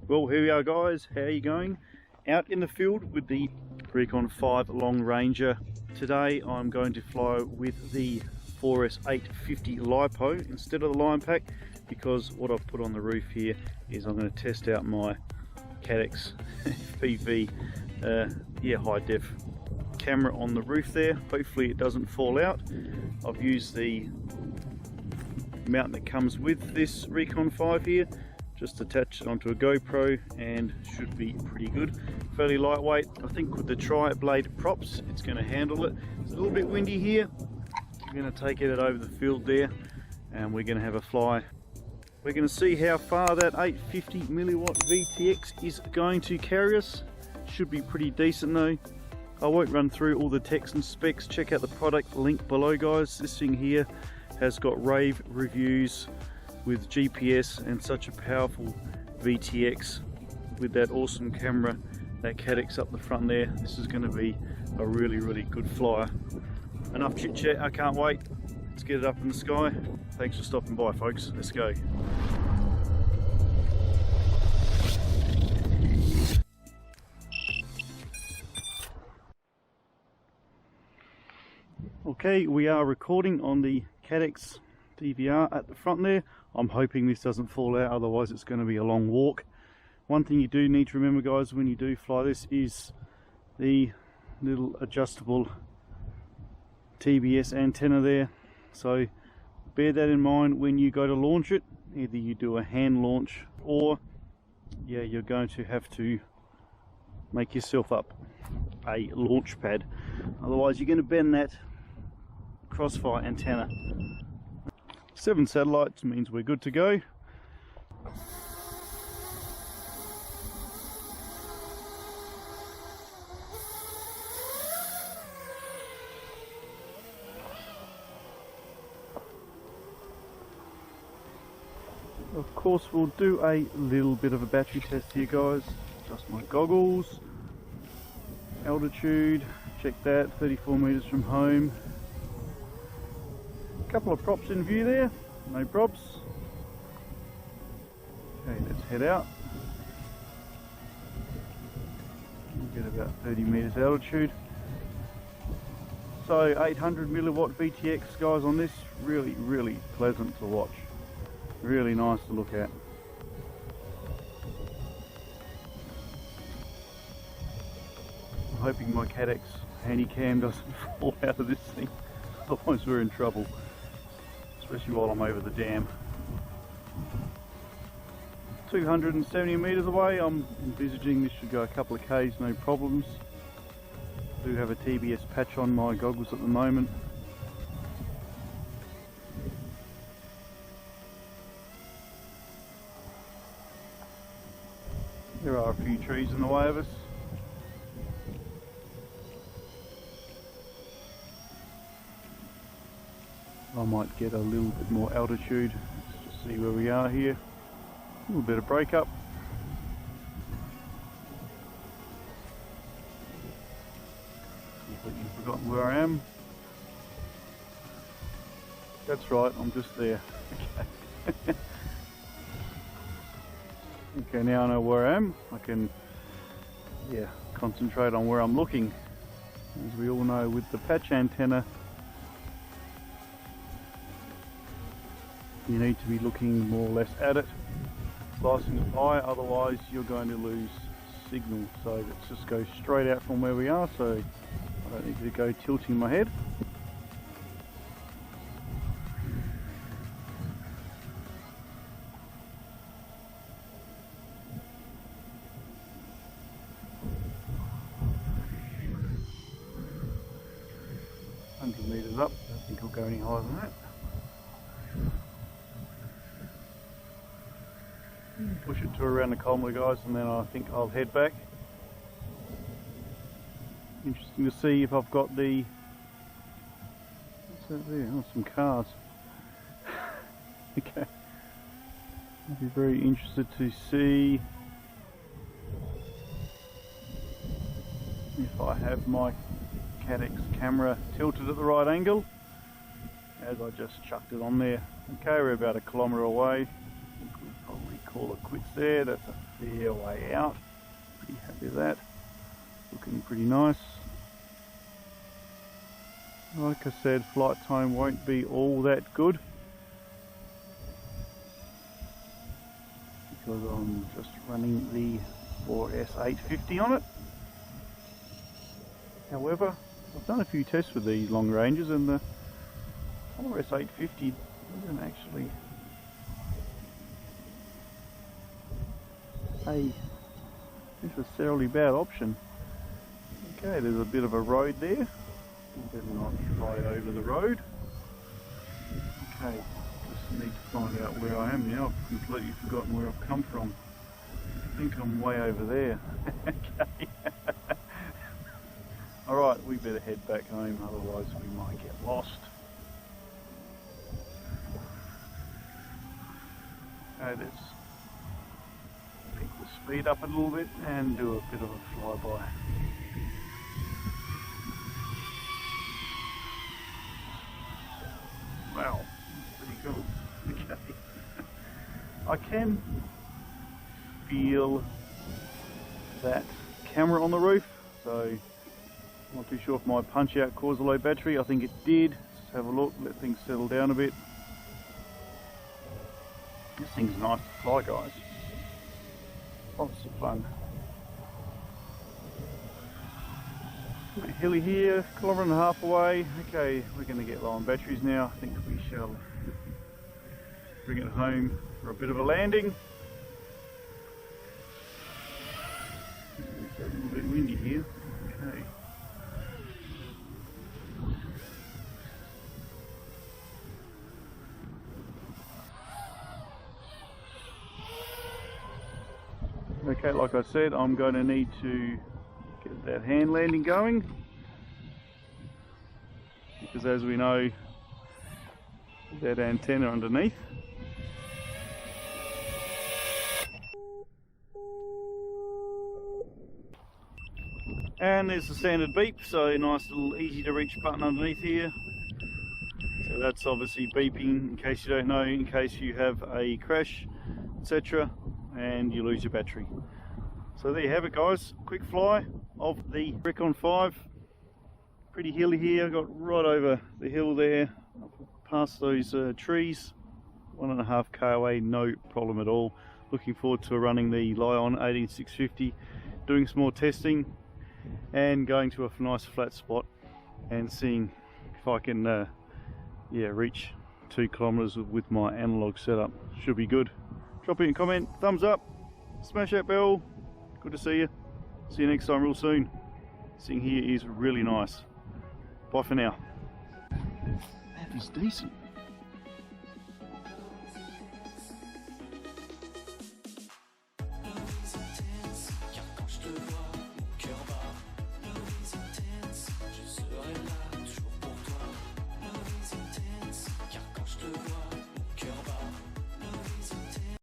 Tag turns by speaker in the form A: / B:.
A: Well, here we are guys, how are you going? Out in the field with the Rekon 5 Long Ranger. Today I'm going to fly with the 4S 850 LiPo instead of the line pack, because what I've put on the roof here is I'm going to test out my Caddx FPV high def camera on the roof there. Hopefully it doesn't fall out. I've used the mount that comes with this Rekon 5 here, just attach it onto a GoPro and should be pretty good. Fairly lightweight. I think with the tri-blade props it's going to handle it. It's a little bit windy here. We're going to take it over the field there and we're going to have a fly. We're going to see how far that 850 milliwatt VTX is going to carry us. Should be pretty decent though. I won't run through all the text and specs. Check out the product link below guys. This thing here has got rave reviews with GPS and such a powerful VTX with that awesome camera, that Caddx up the front there. This is going to be a really good flyer. Enough chit chat, I can't wait. Let's get it up in the sky. Thanks for stopping by folks, let's go. Okay, we are recording on the Caddx DVR at the front there. I'm hoping this doesn't fall out, otherwise it's going to be a long walk. One thing you do need to remember guys when you do fly this is the little adjustable TBS antenna there, so bear that in mind when you go to launch it. Either you do a hand launch or you're going to have to make yourself up a launch pad, otherwise you're going to bend that crossfire antenna. 7 satellites means we're good to go. Of course we'll do a little bit of a battery test here guys. Just my goggles, altitude, check that, 34 meters from home. Couple of props in view there, no props. Okay, let's head out. We'll get about 30 meters altitude. So 800 milliwatt VTX guys on this, really pleasant to watch. Really nice to look at. I'm hoping my Caddx Handycam doesn't fall out of this thing, otherwise we're in trouble. Especially while I'm over the dam. 270 meters away, I'm envisaging this should go a couple of Ks, no problems. I do have a TBS patch on my goggles at the moment. There are a few trees in the way of us. I might get a little bit more altitude. Let's just see where we are here. A little bit of break up. Completely forgotten where I am. That's right, I'm just there. Okay, now I know where I am. I can concentrate on where I'm looking. As we all know with the patch antenna, you need to be looking more or less at it, slicing it by, otherwise you're going to lose signal. So let's just go straight out from where we are, so I don't need to go tilting my head. Meters up, I don't think I'll go any higher than that. Push it to around the kilometre guys, and then I think I'll head back. Interesting to see if I've got the, what's that there? Oh, some cars. Okay, I'll be very interested to see if I have my Caddx camera tilted at the right angle, as I just chucked it on there. Okay, we're about a kilometre away. We'll probably call it quits there. That's a fair way out. Pretty happy with that. Looking pretty nice. Like I said, flight time won't be all that good because I'm just running the 4S 850 on it. However, I've done a few tests with these long ranges and the 4S 850 isn't actually a necessarily bad option. Okay, there's a bit of a road there. Better not fly over the road. Okay, just need to find out where I am now. I've completely forgotten where I've come from. I think I'm way over there. Okay. Alright, we better head back home, otherwise we might get lost. Okay, let's pick the speed up a little bit and do a bit of a flyby. Wow, that's pretty cool. Okay. I can feel that camera on the roof, so I'm not too sure if my punch out caused a low battery. I think it did. Let's have a look, let things settle down a bit. This thing's nice to fly, guys. Lots of fun. A bit hilly here, 1.5 kilometres away. Okay, we're going to get low on batteries now. I think we shall bring it home for a bit of a landing. It's a little bit windy here. Okay. Okay, like I said, I'm going to need to get that hand landing going, because as we know, that antenna underneath. And there's the standard beep, so nice little easy to reach button underneath here. So that's obviously beeping, in case you don't know, in case you have a crash, etc. and you lose your battery. So there you have it, guys. Quick fly of the Rekon 5. Pretty hilly here. Got right over the hill there, past those trees. 1.5k away, no problem at all. Looking forward to running the Lion 18650, doing some more testing, and going to a nice flat spot and seeing if I can reach 2 kilometers with my analog setup. Should be good. Drop in a comment, thumbs up, smash that bell. Good to see you. See you next time real soon. Seeing here is really nice. Bye for now. That is decent.